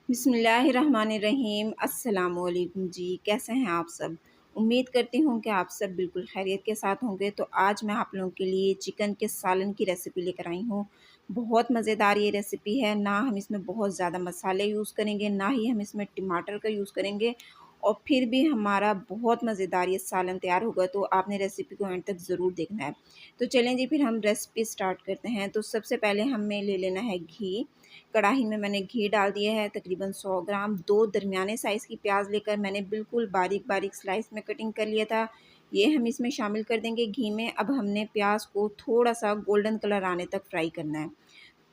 बिस्मिल्लाहिर्रहमानिर्रहीम। अस्सलामुअलैकुम जी, कैसे हैं आप सब। उम्मीद करती हूँ कि आप सब बिल्कुल खैरियत के साथ होंगे। तो आज मैं आप लोगों के लिए चिकन के सालन की रेसिपी लेकर आई हूँ। बहुत मज़ेदार ये रेसिपी है। ना हम इसमें बहुत ज़्यादा मसाले यूज़ करेंगे, ना ही हम इसमें टमाटर का यूज़ करेंगे, और फिर भी हमारा बहुत मज़ेदार ये सालन तैयार होगा। तो आपने रेसिपी को एंड तक ज़रूर देखना है। तो चलें जी, फिर हम रेसिपी स्टार्ट करते हैं। तो सबसे पहले हमें ले लेना है घी। कढ़ाई में मैंने घी डाल दिया है तकरीबन 100 ग्राम। 2 दरमियाने साइज़ की प्याज लेकर मैंने बिल्कुल बारीक-बारीक स्लाइस में कटिंग कर लिया था। ये हम इसमें शामिल कर देंगे घी में। अब हमने प्याज को थोड़ा-सा गोल्डन कलर आने तक फ्राई करना है।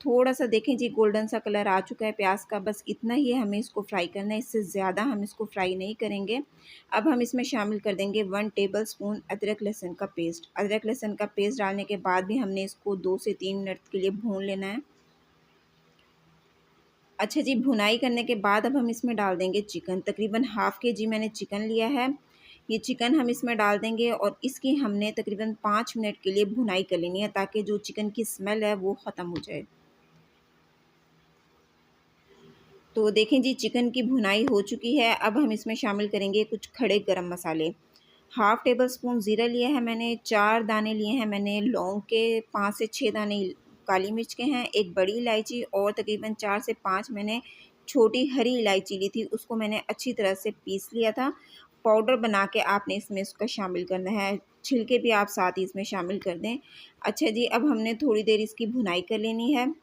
थोड़ा-सा देखें जी, गोल्डन सा कलर आ चुका है प्याज का, बस इतना ही हमें इसको फ्राई करना है, इससे ज़्यादा हम इसको फ्राई नहीं करेंगे। अब हम इसमें शामिल कर देंगे 1 टेबलस्पून अदरक लहसुन का पेस्ट। अदरक लहसुन का पेस्ट डालने के बाद भी हमने इसको 2 से 3 मिनट के लिए भून लेना है। अच्छा जी, भुनाई करने के बाद अब हम इसमें डाल देंगे चिकन। तकरीबन हाफ़ केजी मैंने चिकन लिया है। ये चिकन हम इसमें डाल देंगे और इसकी हमने तकरीबन 5 मिनट के लिए भुनाई कर लेनी है, ताकि जो चिकन की स्मेल है वो ख़त्म हो जाए। तो देखें जी, चिकन की भुनाई हो चुकी है। अब हम इसमें शामिल करेंगे कुछ खड़े गरम मसाले। हाफ़ टेबल स्पून ज़ीरा लिया है मैंने, 4 दाने लिए हैं मैंने लौंग के, 5 से 6 दाने काली मिर्च के हैं, 1 बड़ी इलायची और तकरीबन 4 से 5 मैंने छोटी हरी इलायची ली थी, उसको मैंने अच्छी तरह से पीस लिया था। पाउडर बना के आपने इसमें इसका शामिल करना है। छिलके भी आप साथ ही इसमें शामिल कर दें। अच्छा जी, अब हमने थोड़ी देर इसकी भुनाई कर लेनी है।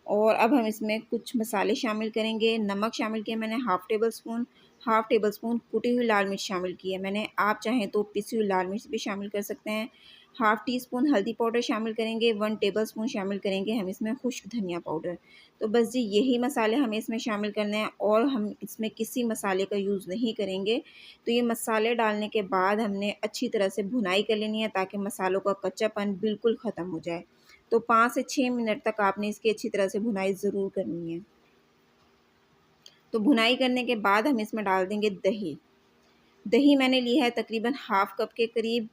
और अब हम इसमें कुछ मसाले शामिल करेंगे। नमक शामिल किया मैंने हाफ़ टेबल स्पून कुटी हुई लाल मिर्च शामिल की है मैंने। आप चाहें तो पिसी हुई लाल मिर्च भी शामिल कर सकते हैं। हाफ़ टी स्पून हल्दी पाउडर शामिल करेंगे। 1 टेबल स्पून शामिल करेंगे हम इसमें खुश्क धनिया पाउडर। तो बस जी, यही मसाले हमें इसमें शामिल करने हैं और हम इसमें किसी मसाले का यूज़ नहीं करेंगे। तो ये मसाले डालने के बाद हमने अच्छी तरह से भुनाई कर लेनी है, ताकि मसालों का कच्चापन बिल्कुल ख़त्म हो जाए। तो 5 से 6 मिनट तक आपने इसकी अच्छी तरह से भुनाई ज़रूर करनी है। तो भुनाई करने के बाद हम इसमें डाल देंगे दही। दही मैंने ली है तकरीबन हाफ़ कप के करीब।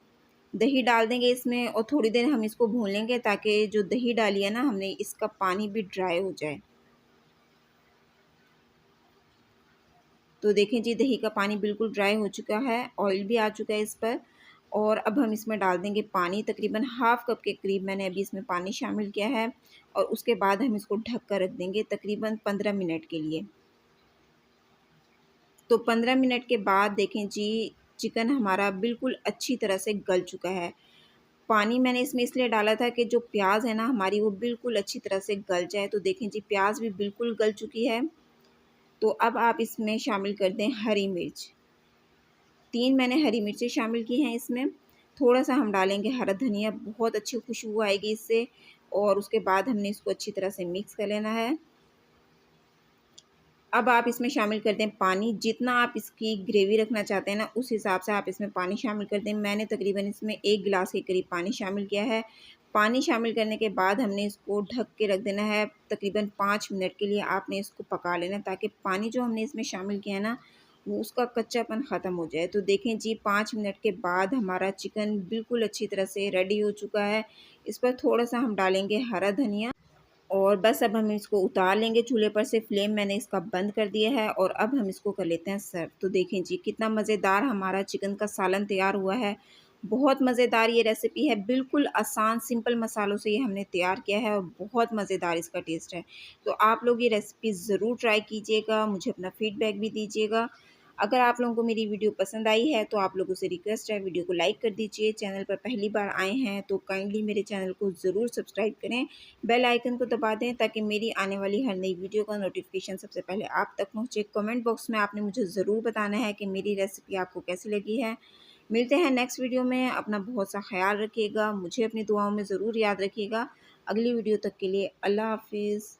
दही डाल देंगे इसमें और थोड़ी देर हम इसको भून लेंगे, ताकि जो दही डाली है ना हमने, इसका पानी भी ड्राई हो जाए। तो देखें जी, दही का पानी बिल्कुल ड्राई हो चुका है, ऑयल भी आ चुका है इस पर। और अब हम इसमें डाल देंगे पानी। तकरीबन हाफ़ कप के करीब मैंने अभी इसमें पानी शामिल किया है और उसके बाद हम इसको ढक कर रख देंगे तकरीबन 15 मिनट के लिए। तो 15 मिनट के बाद देखें जी, चिकन हमारा बिल्कुल अच्छी तरह से गल चुका है। पानी मैंने इसमें इसलिए डाला था कि जो प्याज़ है ना हमारी, वो बिल्कुल अच्छी तरह से गल जाए। तो देखें जी, प्याज़ भी बिल्कुल गल चुकी है। तो अब आप इसमें शामिल कर दें हरी मिर्च। 3 मैंने हरी मिर्चें शामिल की हैं इसमें। थोड़ा-सा हम डालेंगे हरा धनिया, बहुत अच्छी खुशबू आएगी इससे। और उसके बाद हमने इसको अच्छी तरह से मिक्स कर लेना है। अब आप इसमें शामिल कर दें पानी। जितना आप इसकी ग्रेवी रखना चाहते हैं ना, उस हिसाब से आप इसमें पानी शामिल कर दें। मैंने तकरीबन इसमें 1 गिलास के करीब पानी शामिल किया है। पानी शामिल करने के बाद हमने इसको ढक के रख देना है। तकरीबन 5 मिनट के लिए आपने इसको पका लेना है, ताकि पानी जो हमने इसमें शामिल किया है ना, वो उसका कच्चापन ख़त्म हो जाए। तो देखें जी, 5 मिनट के बाद हमारा चिकन बिल्कुल अच्छी तरह से रेडी हो चुका है। इस पर थोड़ा-सा हम डालेंगे हरा धनिया और बस अब हम इसको उतार लेंगे चूल्हे पर से। फ्लेम मैंने इसका बंद कर दिया है और अब हम इसको कर लेते हैं सर्व। तो देखें जी, कितना मज़ेदार हमारा चिकन का सालन तैयार हुआ है। बहुत मज़ेदार ये रेसिपी है, बिल्कुल आसान सिंपल मसालों से ये हमने तैयार किया है और बहुत मज़ेदार इसका टेस्ट है। तो आप लोग ये रेसिपी ज़रूर ट्राई कीजिएगा, मुझे अपना फ़ीडबैक भी दीजिएगा। अगर आप लोगों को मेरी वीडियो पसंद आई है तो आप लोगों से रिक्वेस्ट है, वीडियो को लाइक कर दीजिए। चैनल पर पहली बार आए हैं तो काइंडली मेरे चैनल को ज़रूर सब्सक्राइब करें। बेल आइकन को दबा दें, ताकि मेरी आने वाली हर नई वीडियो का नोटिफिकेशन सबसे पहले आप तक पहुँचे। कमेंट बॉक्स में आपने मुझे ज़रूर बताना है कि मेरी रेसिपी आपको कैसी लगी है। मिलते हैं नेक्स्ट वीडियो में। अपना बहुत सा ख्याल रखिएगा, मुझे अपनी दुआओं में ज़रूर याद रखिएगा। अगली वीडियो तक के लिए अल्लाह हाफ़िज़।